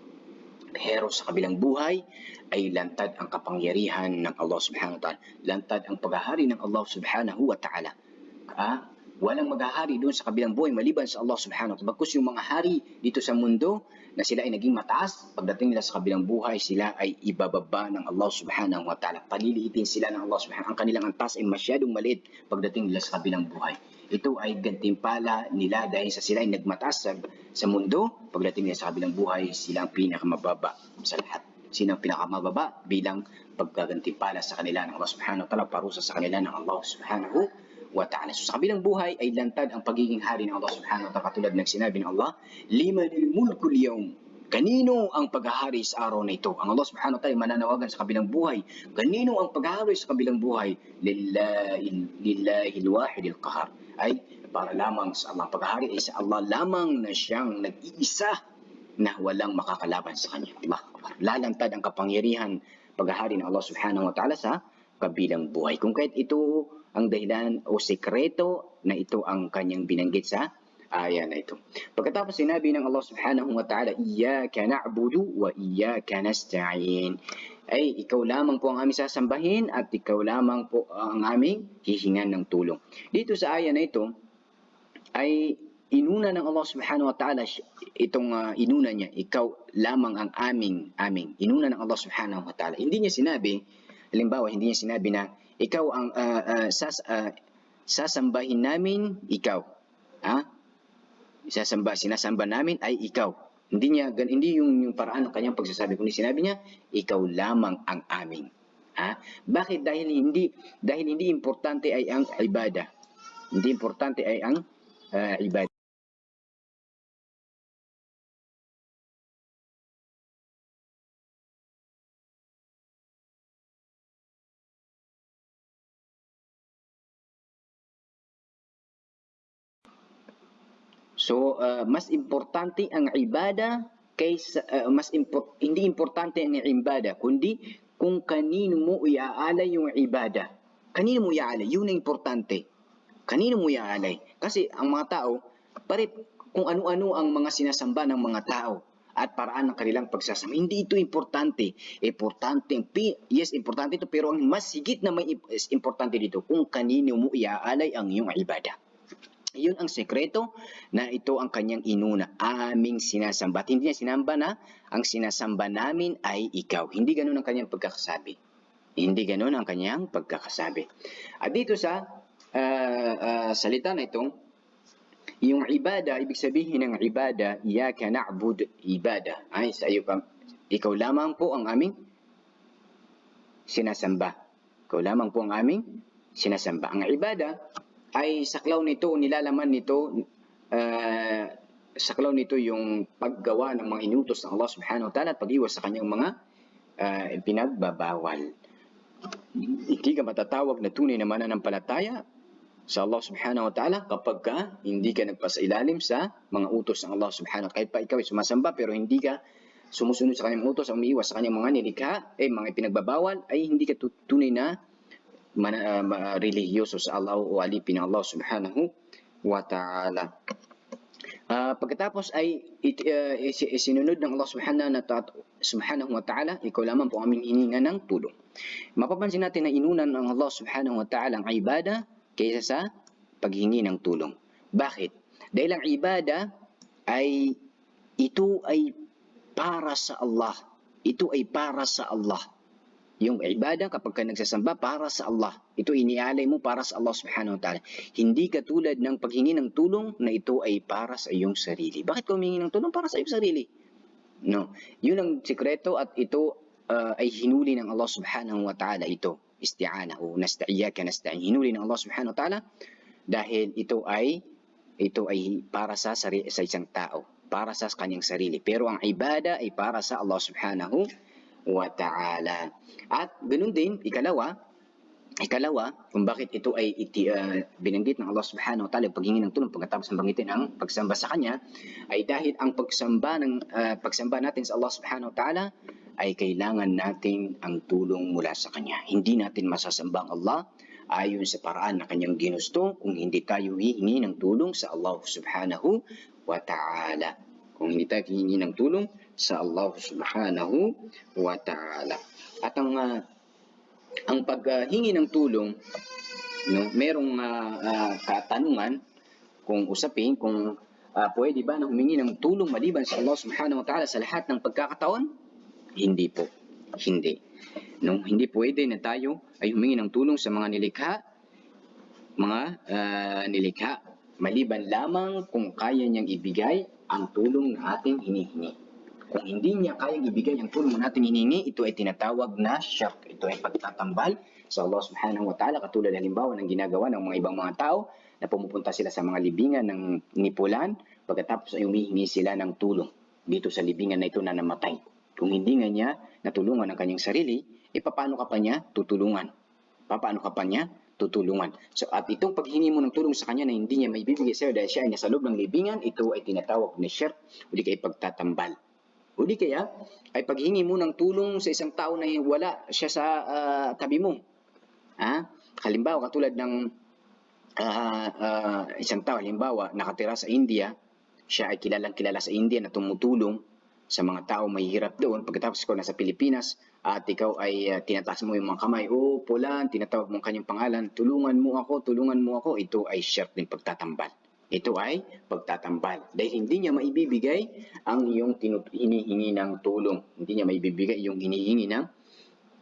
Pero sa kabilang buhay ay lantad ang kapangyarihan ng Allah Subhanahu wa Ta'ala. Lantad ang paghahari ng Allah Subhanahu wa Ta'ala. Walang maghahari doon sa kabilang buhay maliban sa Allah Subhanahu wa Ta'ala. Bagkus yung mga hari dito sa mundo na sila ay naging mataas, pagdating nila sa kabilang buhay, sila ay ibababa ng Allah Subhanahu wa Ta'ala. Paliliitin sila ng Allah Subhanahu wa Ta'ala. Ang kanilang antas ay masyadong maliit pagdating nila sa kabilang buhay. Ito ay gantimpala nila dahil sa sila ay nagmataas sa mundo. Pagdating nila sa kabilang buhay, sila ang pinakamababa sa lahat. Sino ang pinakamababa bilang paggagantimpala sa kanila ng Allah Subhanahu wa Ta'ala, parusa sa kanila ng Allah Subhanahu wa Ta'ala. So, sa kabilang buhay ay lantad ang pagiging hari ng Allah Subhanahu wa Ta'ala, katulad ng sinabi ng Allah, limanil mulkul yawm. Kanino ang paghahari sa araw na ito? Ang Allah Subhanahu wa Ta'ala mananawagan sa kabilang buhay. Kanino ang paghahari sa kabilang buhay? Lillahil wahidil qahar. Ay para lamang sa Allah. Paghahari ay sa Allah lamang na siyang nag-iisa na walang makakalaban sa kanya. Lalantad ang kapangyarihan paghahari ng Allah Subhanahu wa Ta'ala sa kabilang buhay. Kung kahit ito ang dahilan o sekreto na ito ang kanyang binanggit sa aya na ito. Pagkatapos sinabi ng Allah Subhanahu wa Ta'ala, Iyyaka na'budu wa iyyaka nasta'in. Ay ikaw lamang po ang aming sasambahin at ikaw lamang po ang aming hihingan ng tulong. Dito sa aya na ito ay inuna ng Allah Subhanahu wa Ta'ala itong inuna niya, ikaw lamang ang aming. Inuna ng Allah Subhanahu wa Ta'ala. Hindi niya sinabi, halimbawa, hindi niya sinabi na ikaw ang sasambahin namin, ikaw. Sinasamba namin ay ikaw. Hindi yung paraan ng kanyang pagsasabi, kundi sinabi niya, ikaw lamang ang amin. Bakit? Dahil hindi importante ay ang ibada. Hindi importante ay ang ibada. So, mas importante ang ibada kaysa hindi importante ang ibada, kundi kung kanino mo iaalay yung ibada. Kanino mo iaalay? Yun ang importante. Kanino mo iaalay? Kasi ang mga tao, kung ano-ano ang mga sinasamba ng mga tao at paraan ng kanilang pagsasamba. Hindi ito importante. Importante ito, pero ang mas higit na may importante dito, kung kanino mo iaalay ang iyong ibada. Iyon ang sekreto na ito ang kanyang inuna, aming sinasamba. At hindi niya sinamba na ang sinasamba namin ay ikaw. Hindi ganun ang kanyang pagkakasabi. At dito sa salita na ito, yung ibada, ibig sabihin ng ibada, iyyaka na'bud, ibada. Ay sa iyo pa, ikaw lamang po ang aming sinasamba. Ang ibada ay saklaw nito, nilalaman nito, saklaw nito yung paggawa ng mga inutos ng Allah Subhanahu wa Ta'ala at pag-iwas sa kanyang mga pinagbabawal. Hindi ka matatawag na tunay na mananampalataya sa Allah Subhanahu wa Ta'ala kapag hindi ka nagpasailalim sa mga utos ng Allah Subhanahu wa Ta'ala. Kahit pa ikaw ay sumasamba pero hindi ka sumusunod sa kanyang utos, umiiwas sa kanyang mga nilikha, mga pinagbabawal, ay hindi ka tunay na religyoso sa Allah o alipin ng Allah Subhanahu wa Ta'ala. Pagkatapos ay sinunod ng Allah Subhanahu wa Ta'ala, ikaw lamang po aming hininga ng tulong. Mapapansin natin na inunan ng Allah Subhanahu wa Ta'ala ang ibada kaysa sa paghingi ng tulong. Bakit? Dahil ang ibada ay ito ay para sa Allah. Yung ibada kapag ka nagsasamba para sa Allah. Ito inialay mo para sa Allah Subhanahu wa Ta'ala. Hindi katulad ng paghingi ng tulong na ito ay para sa iyong sarili. Bakit ka humingi ng tulong? Para sa iyong sarili. No. Yun ang sikreto at ito ay hinuli ng Allah Subhanahu wa Ta'ala ito. Isti'ana o iyyaka nasta'in. Hinuli ng Allah Subhanahu wa Ta'ala dahil ito ay para sa isang tao. Para sa kanyang sarili. Pero ang ibada ay para sa Allah Subhanahu wa ta'ala. At ganun din, ikalawa, kung bakit ito ay binanggit ng Allah subhanahu wa ta'ala, paghingi ng tulong pagkatapos ng banggitin ang pagsamba sa Kanya, ay dahil ang pagsamba natin sa Allah subhanahu wa ta'ala ay kailangan natin ang tulong mula sa Kanya. Hindi natin masasamba ang Allah ayon sa paraan na Kanyang ginusto kung hindi tayo hihingi ng tulong sa Allah subhanahu wa ta'ala. Kung hindi tayo hihingi ng tulong sa Allah subhanahu wa ta'ala. At ang paghingi ng tulong, no, merong katanungan kung usapin kung pwede ba na humingi ng tulong maliban sa Allah subhanahu wa ta'ala sa lahat ng pagkakataon? Hindi po. Hindi. No, hindi pwede na tayo ay humingi ng tulong sa mga nilikha maliban lamang kung kaya niyang ibigay ang tulong na ating hinihingi. Kung hindi niya kayang ibigay ang tulong natin hinihingi, ito ay tinatawag na syirk. Ito ay pagtatambal sa Allah subhanahu wa ta'ala, katulad halimbawa ng ginagawa ng mga ibang mga tao na pumupunta sila sa mga libingan ng nipulan, pagkatapos ay humihingi sila ng tulong dito sa libingan na ito na namatay. Kung hindi nga niya natulungan ang kanyang sarili, paano ka pa niya tutulungan? So, at itong paghingi mo ng tulong sa kanya na hindi niya maibibigay sa'yo dahil siya ay nasa loob ng libingan, ito ay tinatawag na syirk, o di kaya pagtatambal. O di kaya ay paghingi mo ng tulong sa isang tao na wala siya sa tabi mo. Halimbawa, katulad ng isang tao, halimbawa, nakatira sa India, siya ay kilala sa India na tumutulong sa mga tao mahihirap doon. Pagkatapos ikaw nasa Pilipinas at ikaw ay tinataas mo yung mga kamay, Pulan, tinatawag mo ang kanyang pangalan, tulungan mo ako, ito ay syirk din, pagtatambal. Ito ay pagtatambal. Dahil hindi niya maibibigay ang iyong hinihingi ng tulong. Hindi niya maibibigay yung hinihingi ng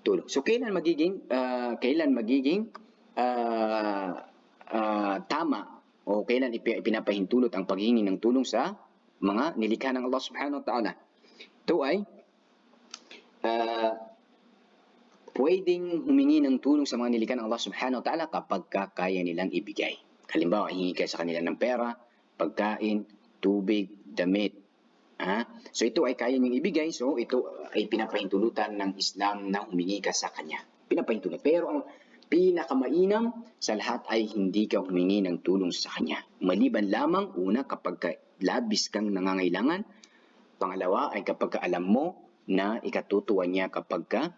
tulong. So, kailan magiging tama o kailan ipinapahintulot ang paghingi ng tulong sa mga nilikha ng Allah subhanahu wa ta'ala? Ito ay pwedeng humingi ng tulong sa mga nilikha ng Allah subhanahu wa ta'ala kapag kaya nilang ibigay. Halimbawa, hingi ka sa kanila ng pera, pagkain, tubig, damit. So ito ay kaya niyang ibigay, so ito ay pinapahintulutan ng Islam na humingi ka sa kanya. Pinapahintulutan. Pero ang pinakamainam sa lahat ay hindi ka humingi ng tulong sa kanya. Maliban lamang, una, kapag labis kang nangangailangan. Pangalawa ay kapag alam mo na ikatutuwa niya kapag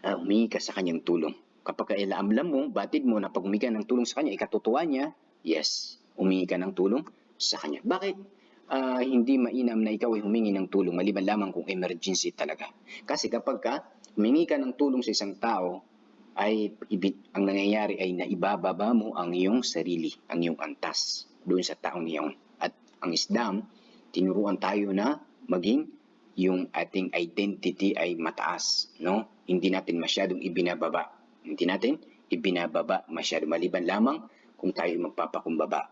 humingi ka sa kanyang tulong. Kapag alam mo, batid mo na pag humingi ka ng tulong sa kanya, ikatutuwa niya, yes, humingi ka ng tulong sa kanya. Bakit hindi mainam na ikaw ay humingi ng tulong maliban lamang kung emergency talaga? Kasi kapag humingi ka ng tulong sa isang tao, ay ang nangyayari ay naibababa mo ang iyong sarili, ang iyong antas doon sa taong iyon. At ang Islam, tinuruan tayo na maging yung ating identity ay mataas, no? Hindi natin masyadong ibinababa. Maliban lamang kung tayo magpapakumbaba.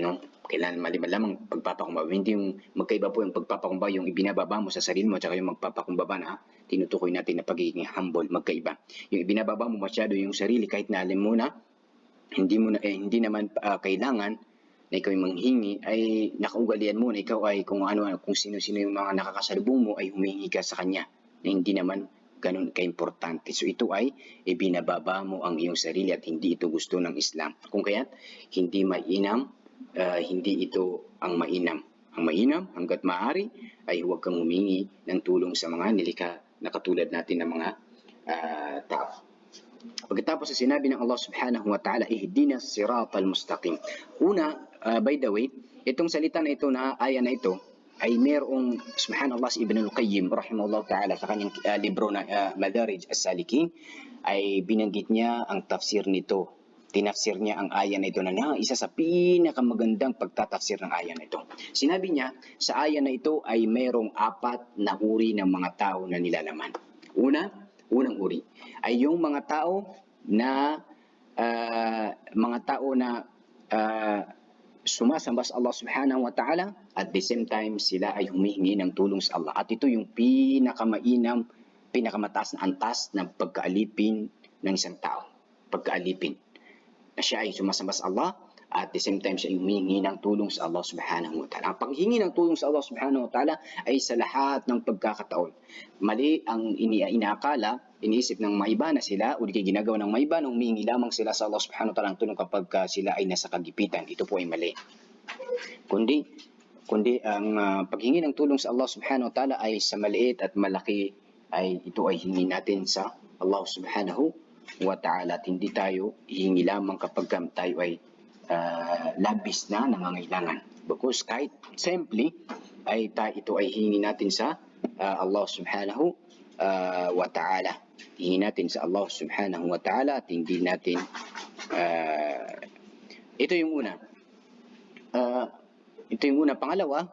No? Kailangan maliban lamang pagpapakumbaba. Hindi yung magkaiba po yung pagpapakumbaba, yung ibinababa mo sa sarili mo, at yung magpapakumbaba na tinutukoy natin na pagiging humble, magkaiba. Yung ibinababa mo masyado yung sarili kahit na alam mo na hindi naman kailangan na ikaw yung manghingi, ay nakaugalian mo na ikaw ay kung sino-sino yung mga nakakasalubong mo ay humingi ka sa kanya na hindi naman ganun ka-importante. So ito ay ibinababa mo ang iyong sarili at hindi ito gusto ng Islam. Kung kaya't hindi ito ang mainam. Ang mainam, hanggat maaari, ay huwag kang humingi ng tulong sa mga nilikha na katulad natin ng mga tao. Pagkatapos sa sinabi ng Allah subhanahu wa ta'ala, ihdinas siratal mustaqim. Una, by the way, itong salita na ito na aya na ito, ay merong subhanallah si Ibn al-Qayyim rahimahullah ta'ala sa kanyang libro na Madarij as-Salikin ay binanggit niya ang tafsir nito. Tinafsir niya ang aya na ito na isa sa pinakamagandang pagtatafsir ng aya na ito. Sinabi niya sa aya na ito ay merong 4 na uri ng mga tao na nilalaman. Unang uri ay yung mga tao na sumasamba sa Allah subhanahu wa ta'ala at the same time sila ay humihingi ng tulong sa Allah. At ito yung pinakamataas na antas ng pagkaalipin ng isang tao. Pagkaalipin. Na siya ay sumasamba sa Allah at the same time siya humihingi ng tulong sa Allah subhanahu wa ta'ala. Ang paghingi ng tulong sa Allah subhanahu wa ta'ala ay sa lahat ng pagkakataon. Mali ang inaakala, iniisip ng mga iba na sila o di kaya ginagawa ng mga iba na humihingi lamang sila sa Allah subhanahu wa ta'ala ng tulong kapag sila ay nasa kagipitan. Ito po ay mali. Kundi ang paghingi ng tulong sa Allah subhanahu wa ta'ala ay sa maliit at malaki ay ito ay hingi natin sa Allah subhanahu wa ta'ala at hindi tayo hihingi lamang kapag tayo ay labis na nangangailangan. Because kahit simply ay ito ay hihingi natin sa Allah subhanahu wa ta'ala. Hihingi natin sa Allah subhanahu wa ta'ala at hindi natin ito yung una. Ito yung una. Pangalawa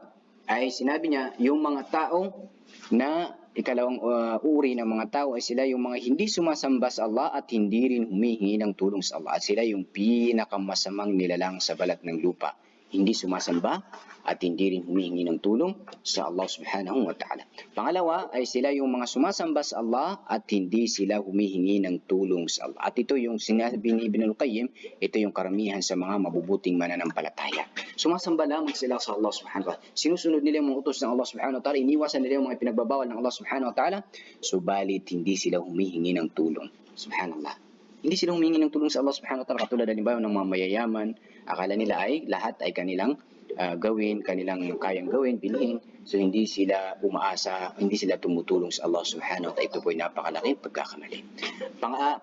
ay sinabi niya yung mga tao na ikalawang uri ng mga tao ay sila yung mga hindi sumasamba sa Allah at hindi rin humihingi ng tulong sa Allah. At sila yung pinakamasamang nilalang sa balat ng lupa. Hindi sumasamba at hindi rin humihingi ng tulong sa Allah subhanahu wa ta'ala. Pangalawa ay sila yung mga sumasamba sa Allah at hindi sila humihingi ng tulong sa Allah. At ito yung sinabi ni Ibn al-Qayyim, ito yung karamihan sa mga mabubuting mananampalataya. Sumasamba lamang sila sa Allah subhanahu wa ta'ala. Sinusunod nila yung mga utos ng Allah subhanahu wa ta'ala, iniwasan nila yung mga pinagbabawal ng Allah subhanahu wa ta'ala, subalit hindi sila humihingi ng tulong. Subhanallah. Hindi sila humingi ng tulong sa Allah subhanahu wa ta'ala katulad halimbawa ng mga mayayaman. Akala nila ay lahat ay kanilang gawin, kanilang kayang gawin, bilhin. So hindi sila umaasa, hindi sila tumutulong sa Allah subhanahu wa ta'ala. Ito po ay napakalaking pagkakamali.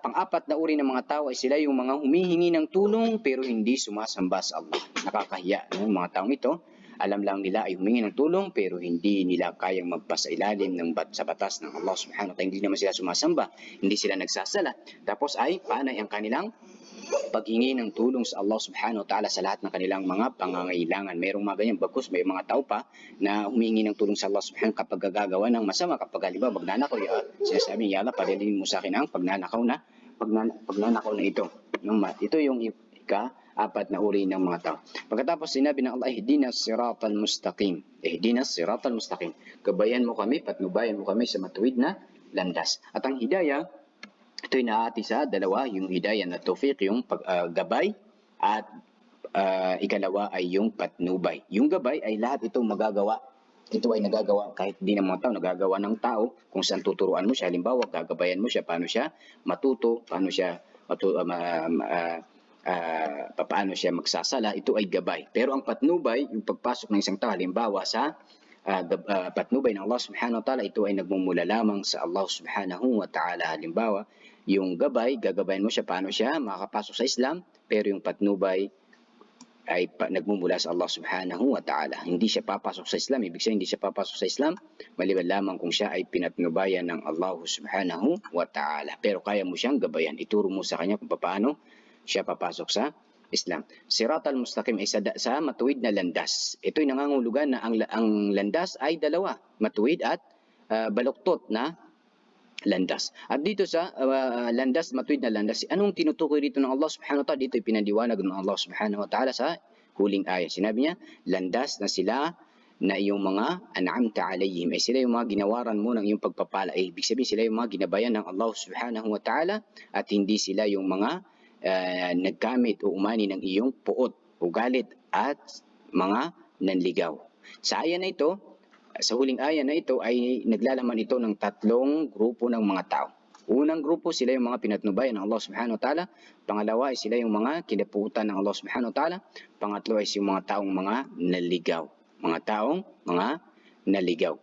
Pang-apat na uri ng mga tao ay sila yung mga humihingi ng tulong pero hindi sumasamba sa Allah. Nakakahiya ng mga taong ito. Alam lang nila ay humingi ng tulong pero hindi nila kayang magpasailalim sa batas ng Allah subhanahu wa ta'ala. Hindi naman sila sumasamba, hindi sila nagsasala. Tapos ay panay ang kanilang paghingi ng tulong sa Allah subhanahu wa ta'ala sa lahat ng kanilang mga pangangailangan. Mayroong mga ganyan, bagkus may mga tao pa na humingi ng tulong sa Allah subhanahu wa ta'ala kapag gagawa ng masama. Kapag halimbawa magnanakaw, sinasabi niya, Allah, padalhin mo sa akin ang pagnanakaw na ito. Ito yung apat na uri ng mga tao. Pagkatapos sinabi ng Allah, ihdinas siratal mustaqim. Ihdinas siratal mustaqim. Gabayan mo kami, patnubayan mo kami sa matuwid na landas. At ang hidayah, ito'y naati sa dalawa, yung hidayah na tawfiq, yung gabay, at ikalawa ay yung patnubay. Yung gabay ay lahat itong magagawa. Ito ay nagagawa kahit di ng mga tao, nagagawa ng tao kung saan tuturuan mo siya. Halimbawa, gagabayan mo siya, paano siya matuto, paano siya paano siya magsasala, ito ay gabay. Pero ang patnubay, yung pagpasok ng isang tao, halimbawa sa patnubay ng Allah subhanahu wa ta'ala, ito ay nagmumula lamang sa Allah subhanahu wa ta'ala. Halimbawa, yung gabay, gagabayan mo siya, paano siya makakapasok sa Islam, pero yung patnubay ay nagmumula sa Allah subhanahu wa ta'ala. Hindi siya papasok sa Islam, ibig sabihin hindi siya papasok sa Islam, maliban lamang kung siya ay pinatnubayan ng Allah subhanahu wa ta'ala. Pero kaya mo siyang gabayan, ituro mo sa kanya kung paano siya papasok sa Islam. Siratal mustaqim ay sa matuwid na landas. Ito'y nangangulugan na ang landas ay dalawa, matuwid at baluktot na landas. At dito sa landas, matuwid na landas, anong tinutukoy dito ng Allah subhanahu wa ta'ala? Dito ay pinaliwanag ng Allah subhanahu wa ta'ala sa huling ayat. Sinabi niya, landas na sila na iyong mga an'amta alayhim, ay sila yung mga ginawaran mo ng iyong pagpapala. Ibig sabihin sila yung mga ginabayan ng Allah subhanahu wa ta'ala at hindi sila yung mga nagkamit o umani ng iyong puot, ugalit at mga nanligaw. Sa aya na ito, sa huling aya na ito ay naglalaman ito ng tatlong grupo ng mga tao. Unang grupo, sila yung mga pinatnubayan ng Allah subhanahu wa ta'ala. Pangalawa ay sila yung mga kinaputan ng Allah subhanahu wa ta'ala. Pangatlo ay yung mga taong mga naligaw. Mga taong mga naligaw.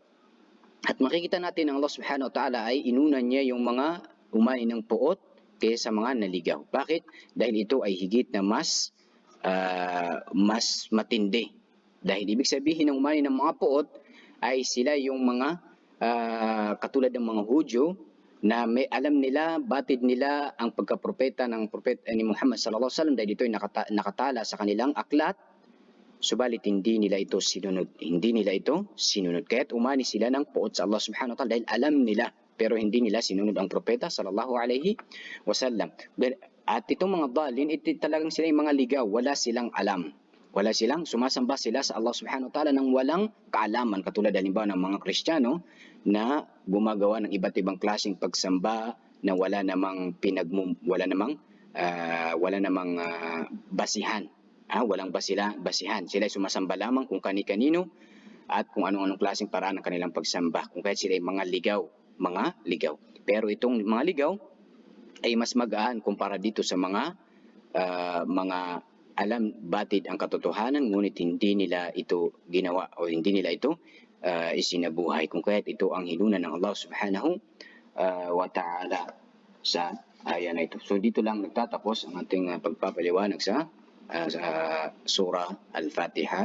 At makikita natin ng Allah subhanahu wa ta'ala ay inunan niya yung mga umani ng puot kaysa mga naligaw. Bakit? Dahil ito ay higit na mas matindi. Dahil ibig sabihin ng umani ng mga puot ay sila yung mga katulad ng mga Hudyo na may alam nila, batid nila ang pagkapropeta ng propeta ni Muhammad sallallahu alaihi wasallam dahil ito ay nakatala sa kanilang aklat, subalit hindi nila ito sinunod. Hindi nila ito sinunod. Kaya't umani sila ng puot sa Allah subhanahu wa ta'ala dahil alam nila pero hindi nila sinunod ang propeta sallallahu alaihi wasallam. At itong mga dalin, ito talagang sila yung mga ligaw, wala silang alam. Wala silang, sumasamba sila sa Allah subhanahu wa ta'ala ng walang kaalaman. Katulad halimbawa ng mga Kristiyano na gumagawa ng iba't ibang klaseng pagsamba na wala namang basihan. Walang basihan. Sila ay sumasamba lamang kung kani-kanino at kung anong-anong klaseng paraan ng kanilang pagsamba. Kung kahit sila ay mga ligaw. Pero itong mga ligaw ay mas magaan kumpara dito sa mga alam batid ang katotohanan ngunit hindi nila ito ginawa o hindi nila ito isinabuhay. Kung kaya't ito ang hinuna ng Allah subhanahu wa ta'ala sa aya na ito. So dito lang nagtatapos ang ating pagpapaliwanag sa surah Al-Fatiha.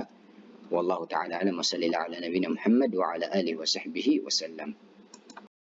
Wallahu ta'ala alam wa sallallahu ala nabiyina Muhammad wa ala alihi wa sahbihi wa sallam.